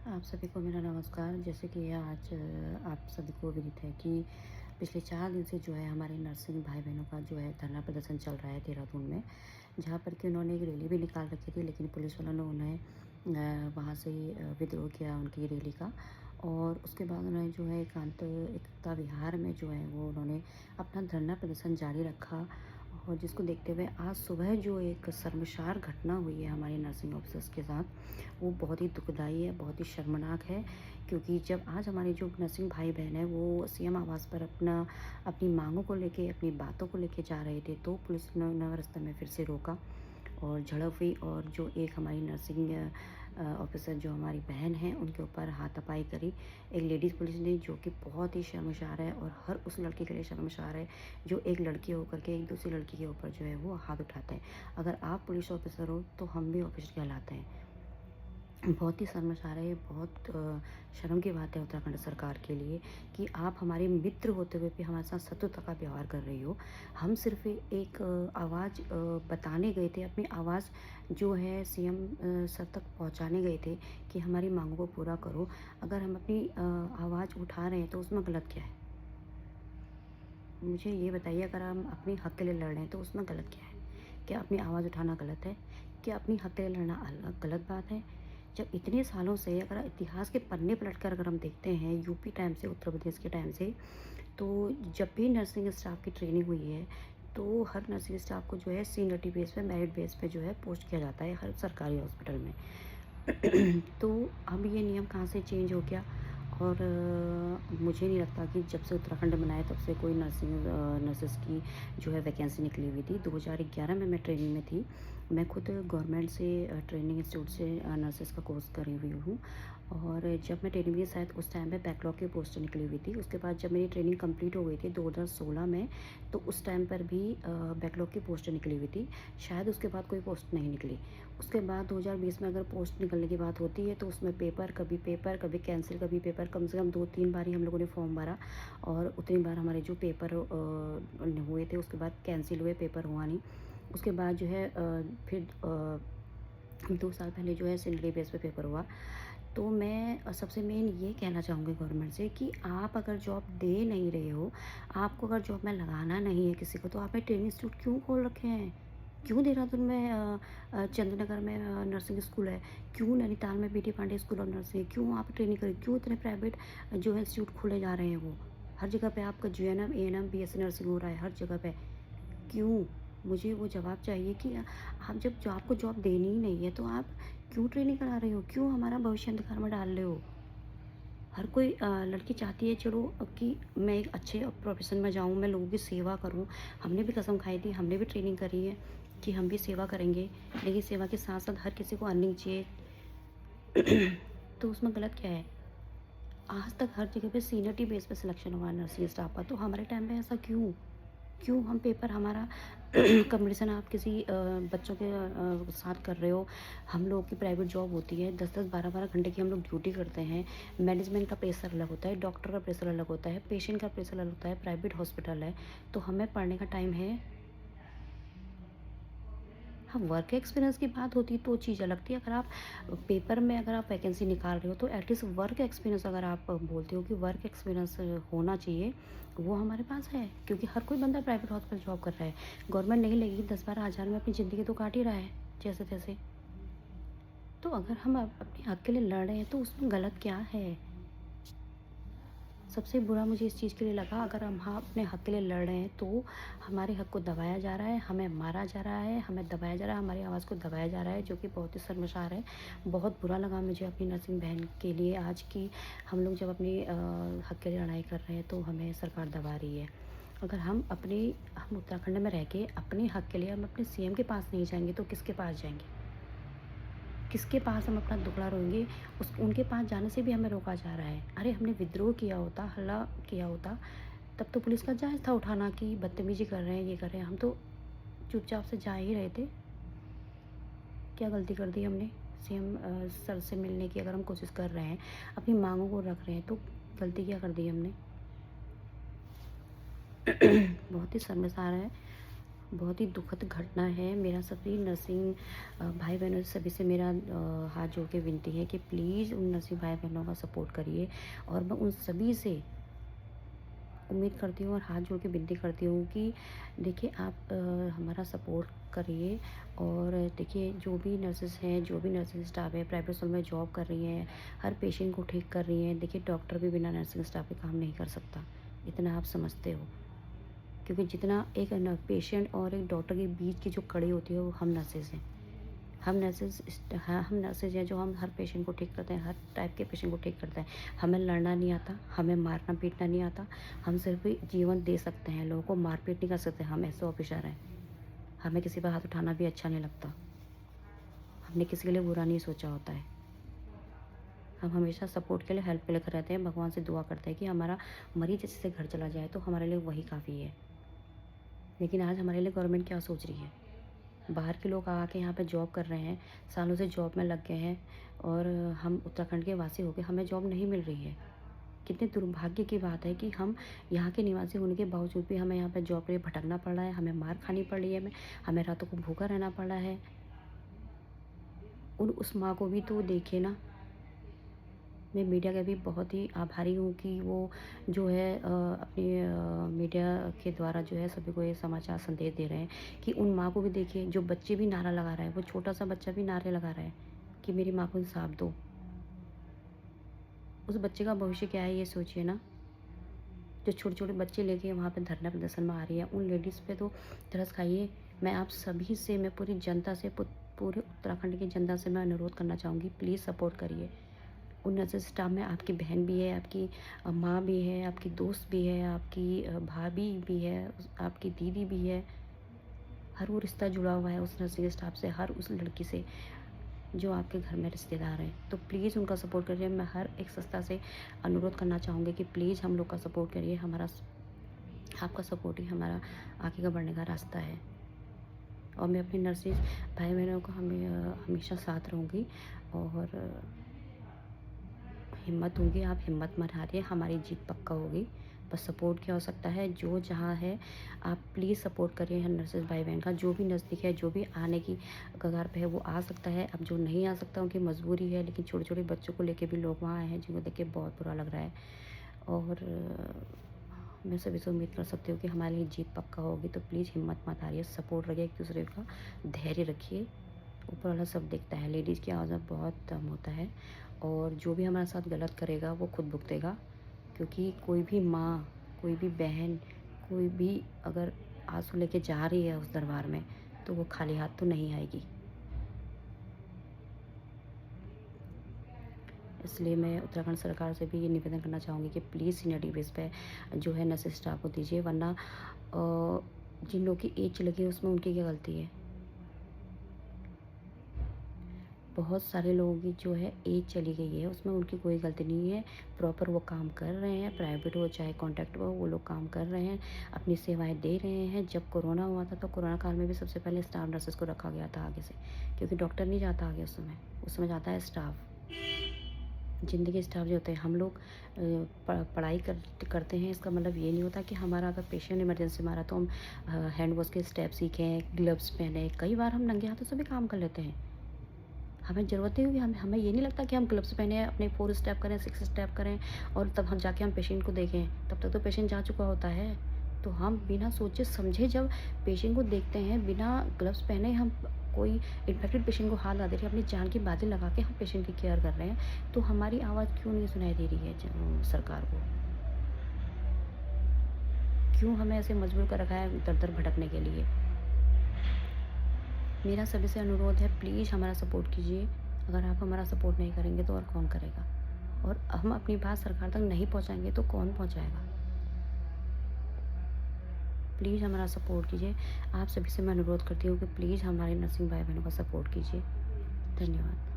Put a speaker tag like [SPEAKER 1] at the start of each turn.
[SPEAKER 1] आप सभी को मेरा नमस्कार। जैसे कि आज आप सभी को विदित है कि पिछले 4 दिन से जो है हमारे नर्सिंग भाई-बहनों का जो है धरना प्रदर्शन चल रहा है देहरादून में। जहाँ पर कि उन्होंने एक रैली भी निकाल रखी थी, लेकिन पुलिस वालों ने उन्हें वहाँ से विद्रोह किया उनकी रैली का। और उसके बाद उन्होंने जो है एकता विहार में जो है वो उन्होंने अपना धरना प्रदर्शन जारी रखा। और जिसको देखते हुए आज सुबह जो एक शर्मसार घटना हुई है हमारे नर्सिंग ऑफिसर्स के साथ, वो बहुत ही दुखदाई है, बहुत ही शर्मनाक है। क्योंकि जब आज हमारे जो नर्सिंग भाई-बहन हैं वो सीएम आवास पर अपनी माँगों को लेके, अपनी बातों को लेके जा रहे थे, तो पुलिस ने उन्हें रास्ते में फिर से रोका और झड़प हुई। और जो एक हमारी नर्सिंग ऑफिसर जो हमारी बहन हैं, उनके ऊपर हाथापाई करी एक लेडीज़ पुलिस ने, जो कि बहुत ही शर्मसार है और हर उस लड़के के लिए शर्मसार है जो एक लड़की होकर के एक दूसरी लड़की के ऊपर जो है वो हाथ उठाते हैं। अगर आप पुलिस ऑफिसर हो तो हम भी ऑफिसर कहलाते हैं। बहुत ही शर्मसार है ये, बहुत शर्म की बात है उत्तराखंड सरकार के लिए कि आप हमारे मित्र होते हुए भी हमारे साथ शत्रुता का व्यवहार कर रही हो। हम सिर्फ़ एक आवाज़ बताने गए थे, अपनी आवाज़ जो है सीएम सर तक पहुँचाने गए थे कि हमारी माँगों को पूरा करो। अगर हम अपनी आवाज़ उठा रहे हैं तो उसमें गलत क्या है? मुझे ये बताइए, अगर हम अपने हक़ के लिए लड़ रहे हैं तो उसमें गलत क्या है? क्या अपनी आवाज़ उठाना गलत है? क्या अपनी हक़ के लिए लड़ना गलत बात है? जब इतने सालों से अगर इतिहास के पन्ने पलटकर अगर हम देखते हैं यूपी टाइम से, उत्तर प्रदेश के टाइम से, तो जब भी नर्सिंग स्टाफ की ट्रेनिंग हुई है, तो हर नर्सिंग स्टाफ को जो है सीनियरिटी बेस पे, मेरिट बेस पे जो है पोस्ट किया जाता है हर सरकारी हॉस्पिटल में। तो अब ये नियम कहाँ से चेंज हो गया? और मुझे नहीं लगता कि जब से उत्तराखंड बना है तब से कोई नर्सेस की जो है वैकेंसी निकली हुई थी। 2011 में मैं ट्रेनिंग में थी। मैं खुद गवर्नमेंट से ट्रेनिंग इंस्टीट्यूट से नर्सेस का कोर्स करी हुई हूँ। और जब मैं ट्रेनिंग में थी, शायद उस टाइम पे बैकलॉग की पोस्ट निकली हुई थी। उसके बाद जब मेरी ट्रेनिंग कंप्लीट हो गई थी 2016 में, तो उस टाइम पर भी बैकलॉग की पोस्ट निकली हुई थी। शायद उसके बाद कोई पोस्ट नहीं निकली। उसके बाद 2020 में अगर पोस्ट निकलने की बात होती है तो उसमें पेपर कभी कैंसिल, कभी पेपर, कम से कम 2-3 बार ही हम लोगों ने फॉर्म भरा। और उतनी बार हमारे जो पेपर हुए थे उसके बाद कैंसिल हुए, पेपर हुआ नहीं। उसके बाद जो है फिर 2 साल पहले जो है सैलरी बेस पे पेपर हुआ। तो मैं सबसे मेन ये कहना चाहूँगी गवर्नमेंट से कि आप अगर जॉब दे नहीं रहे हो, आपको अगर जॉब में लगाना नहीं है किसी को, तो आपने ट्रेनिंग इंस्टीट्यूट क्यों खोल रखे हैं? क्यों देहरादून में चंद्रनगर में नर्सिंग स्कूल है? क्यों नैनीताल में B D Pande school of nursing है? क्यों आप ट्रेनिंग करें? क्यों इतने प्राइवेट जो है इंस्टीट्यूट खोले जा रहे हैं वो? हर जगह पे आपका जीएनएम, एएनएम, बीएससी नर्सिंग हो रहा है हर जगह पे। क्यों? मुझे वो जवाब चाहिए कि आप जब जो आपको जॉब देनी ही नहीं है तो आप क्यों ट्रेनिंग करा रहे हो? क्यों हमारा भविष्य अंधकार में डाल रहे हो? हर कोई लड़की चाहती है चलो कि मैं एक अच्छे प्रोफ़ेशन में जाऊँ, मैं लोगों की सेवा करूँ। हमने भी कसम खाई थी, हमने भी ट्रेनिंग करी है कि हम भी सेवा करेंगे, लेकिन सेवा के साथ-साथ हर किसी को अर्निंग चाहिए। तो उसमें गलत क्या है? आज तक हर जगह पे सीनियरिटी बेस पे सिलेक्शन हुआ है नर्सिंग स्टाफ का, तो हमारे टाइम पे ऐसा क्यों? क्यों हम पेपर हमारा कंपटीशन आप किसी बच्चों के साथ कर रहे हो। हम लोगों की प्राइवेट जॉब होती है, 10-10 12-12 घंटे की हम लोग ड्यूटी करते हैं। मैनेजमेंट का प्रेशर अलग होता है, डॉक्टर का प्रेशर अलग होता है, पेशेंट का प्रेशर अलग होता है, प्राइवेट हॉस्पिटल है, तो हमें पढ़ने का टाइम है। हाँ, वर्क एक्सपीरियंस की बात होती तो चीज़ अलग थी। अगर आप पेपर में अगर आप वैकेंसी निकाल रहे हो तो एटलीस्ट वर्क एक्सपीरियंस, अगर आप बोलते हो कि वर्क एक्सपीरियंस होना चाहिए, वो हमारे पास है। क्योंकि हर कोई बंदा प्राइवेट हॉस्पिटल जॉब कर रहा है। गवर्नमेंट नहीं लेगी 10-12 हज़ार में अपनी ज़िंदगी तो काट ही रहा है, जैसे-तैसे। तो अगर हम अपने हक के लिए लड़ रहे हैं तो उसमें गलत क्या है? सबसे बुरा मुझे इस चीज़ के लिए लगा, अगर हम हाँ अपने हक़ के लिए लड़ रहे हैं तो हमारे हक़ को दबाया जा रहा है, हमें मारा जा रहा है, हमें दबाया जा रहा है, हमारी आवाज़ को दबाया जा रहा है, जो कि बहुत ही शर्मसार है। बहुत बुरा लगा मुझे अपनी नर्सिंग बहन के लिए आज कि हम लोग जब अपनी हक़ के लिए लड़ाई कर रहे हैं तो हमें सरकार दबा रही है। अगर हम उत्तराखंड में रह के अपने हक़ के लिए हम अपने सीएम के पास नहीं जाएँगे तो किसके पास जाएँगे? किसके पास हम अपना दुखड़ा रोएँगे? उनके पास जाने से भी हमें रोका जा रहा है। अरे हमने विद्रोह किया होता, हल्ला किया होता, तब तो पुलिस का जायज़ था उठाना कि बदतमीज़ी कर रहे हैं, ये कर रहे हैं। हम तो चुपचाप से जा ही रहे थे। क्या गलती कर दी हमने? सीएम सर से मिलने की अगर हम कोशिश कर रहे हैं, अपनी माँगों को रख रहे हैं, तो गलती क्या कर दी हमने? बहुत ही शर्मसार है। बहुत ही दुखद घटना है। मेरा सभी नर्सिंग भाई बहनों सभी से मेरा हाथ जोड़ के विनती है कि प्लीज़ उन नर्सिंग भाई बहनों का सपोर्ट करिए। और मैं उन सभी से उम्मीद करती हूँ और हाथ जोड़ के विनती करती हूँ कि देखिए आप हमारा सपोर्ट करिए। और देखिए जो भी नर्सेस हैं, जो भी नर्सिंग स्टाफ है, प्राइवेट स्कूल में जॉब कर रही हैं, हर पेशेंट को ठीक कर रही हैं। देखिए डॉक्टर भी बिना नर्सिंग स्टाफ के काम नहीं कर सकता, इतना आप समझते हो। क्योंकि जितना एक न पेशेंट और एक डॉक्टर के बीच की जो कड़ी होती है वो हम नर्सेज़ हैं। हम नर्सेज हैं जो हम हर पेशेंट को ठीक करते हैं, हर टाइप के पेशेंट को ठीक करते हैं। हमें लड़ना नहीं आता, हमें मारना पीटना नहीं आता। हम सिर्फ जीवन दे सकते हैं, लोगों को मार पीट नहीं कर सकते। हम ऐसे ऑफिसर हैं। हमें किसी पर हाथ उठाना भी अच्छा नहीं लगता। हमने किसी के लिए बुरा नहीं सोचा होता है। हम हमेशा सपोर्ट के लिए, हेल्प के लिए खड़े रहते हैं। भगवान से दुआ करते हैं कि हमारा मरीज अच्छे से घर चला जाए तो हमारे लिए वही काफ़ी है। लेकिन आज हमारे लिए गवर्नमेंट क्या सोच रही है? बाहर के लोग आके यहाँ पे जॉब कर रहे हैं, सालों से जॉब में लग गए हैं, और हम उत्तराखंड के वासी होके हमें जॉब नहीं मिल रही है। कितने दुर्भाग्य की बात है कि हम यहाँ के निवासी होने के बावजूद भी हमें यहाँ पे जॉब के लिए भटकना पड़ रहा है, हमें मार खानी पड़ रही है, हमें रातों को भूखा रहना पड़ रहा है। उस माँ को भी तो देखिए ना। मैं मीडिया का भी बहुत ही आभारी हूँ कि वो जो है अपनी मीडिया के द्वारा जो है सभी को ये समाचार संदेश दे रहे हैं कि उन माँ को भी देखिए, जो बच्चे भी नारा लगा रहा है, वो छोटा सा बच्चा भी नारे लगा रहा है कि मेरी माँ को इंसाफ दो। उस बच्चे का भविष्य क्या है ये सोचिए ना। जो छोटे छोटे बच्चे लेके वहाँ पे धरना प्रदर्शन में आ रही है, उन लेडीज़ पे तो तरस खाइए। मैं आप सभी से, मैं पूरी जनता से, पूरे उत्तराखंड की जनता से मैं अनुरोध करना चाहूँगी, प्लीज़ सपोर्ट करिए। उन नर्सिंग स्टाफ में आपकी बहन भी है, आपकी माँ भी है, आपकी दोस्त भी है, आपकी भाभी भी है, आपकी दीदी भी है। हर वो रिश्ता जुड़ा हुआ है उस नर्सिंग स्टाफ से, हर उस लड़की से जो आपके घर में रिश्तेदार हैं। तो प्लीज़ उनका सपोर्ट करिए। मैं हर एक संस्था से अनुरोध करना चाहूँगी कि प्लीज़ हम लोग का सपोर्ट करिए। आपका सपोर्ट ही हमारा आगे का बढ़ने का रास्ता है। और मैं अपनी नर्सिस भाई बहनों को हमेशा साथ रहूँगी और हिम्मत होगी। आप हिम्मत मत हारिए, हमारी जीत पक्का होगी। बस सपोर्ट की आवश्यकता है। जो जहाँ है आप प्लीज़ सपोर्ट करिए हर नर्सेस भाई बहन का। जो भी नज़दीक है, जो भी आने की कगार पे है, वो आ सकता है। अब जो नहीं आ सकता उनकी मजबूरी है, लेकिन छोटे छोटे बच्चों को लेके भी लोग वहाँ आए हैं, जिनको देख के बहुत बुरा लग रहा है। और मैं सभी से उम्मीद कर सकती हूँ कि हमारे लिए जीत पक्का होगी। तो प्लीज़ हिम्मत मत हारिए, सपोर्ट रखिए, एक दूसरे का धैर्य रखिए। ऊपर वाला सब देखता है, लेडीज़ की आवाज़ में बहुत दम होता है। और जो भी हमारे साथ गलत करेगा वो खुद भुगतेगा। क्योंकि कोई भी माँ, कोई भी बहन, कोई भी अगर आंसू लेके जा रही है उस दरबार में, तो वो खाली हाथ तो नहीं आएगी। इसलिए मैं उत्तराखंड सरकार से भी ये निवेदन करना चाहूँगी कि प्लीज़ सीनियर बेस पे जो है नर्सिंग स्टाफ को दीजिए, वरना जिन लोगों की एज लगी है उसमें उनकी क्या गलती है? बहुत सारे लोगों की जो है एज चली गई है, उसमें उनकी कोई गलती नहीं है। प्रॉपर वो काम कर रहे हैं, प्राइवेट हो चाहे कॉन्ट्रैक्ट हो, वो लोग काम कर रहे हैं, अपनी सेवाएं दे रहे हैं। जब कोरोना हुआ था तो कोरोना काल में भी सबसे पहले स्टाफ नर्सेस को रखा गया था आगे से, क्योंकि डॉक्टर नहीं जाता आगे उस समय जाता है स्टाफ। ज़िंदगी स्टाफ जो होते हैं, हम लोग पढ़ाई करते हैं, इसका मतलब ये नहीं होता कि हमारा अगर पेशेंट इमरजेंसी में आ रहा तो हम हैंड वॉश के स्टेप सीखें, ग्लव्स पहने। कई बार हम नंगे हाथों से भी काम कर लेते हैं। हमें ज़रूरत नहीं होगी, हमें ये नहीं लगता कि हम ग्लव्स पहने अपने 4 स्टेप करें, 6 स्टेप करें और तब हम जाके हम पेशेंट को देखें। तब तक तो पेशेंट जा चुका होता है। तो हम बिना सोचे समझे जब पेशेंट को देखते हैं, बिना ग्लव्स पहने हम कोई इन्फेक्टेड पेशेंट को हाथ लगा दे रहे हैं, अपनी जान की बातें लगा के हम पेशेंट की केयर कर रहे हैं, तो हमारी आवाज़ क्यों नहीं सुनाई दे रही है सरकार को? क्यों हमें ऐसे मजबूर कर रखा है दर-दर भटकने के लिए? मेरा सभी से अनुरोध है, प्लीज़ हमारा सपोर्ट कीजिए। अगर आप हमारा सपोर्ट नहीं करेंगे तो और कौन करेगा? और हम अपनी बात सरकार तक नहीं पहुँचाएँगे तो कौन पहुँचाएगा? प्लीज़ हमारा सपोर्ट कीजिए। आप सभी से मैं अनुरोध करती हूँ कि प्लीज़ हमारे नर्सिंग भाई-बहनों का सपोर्ट कीजिए। धन्यवाद।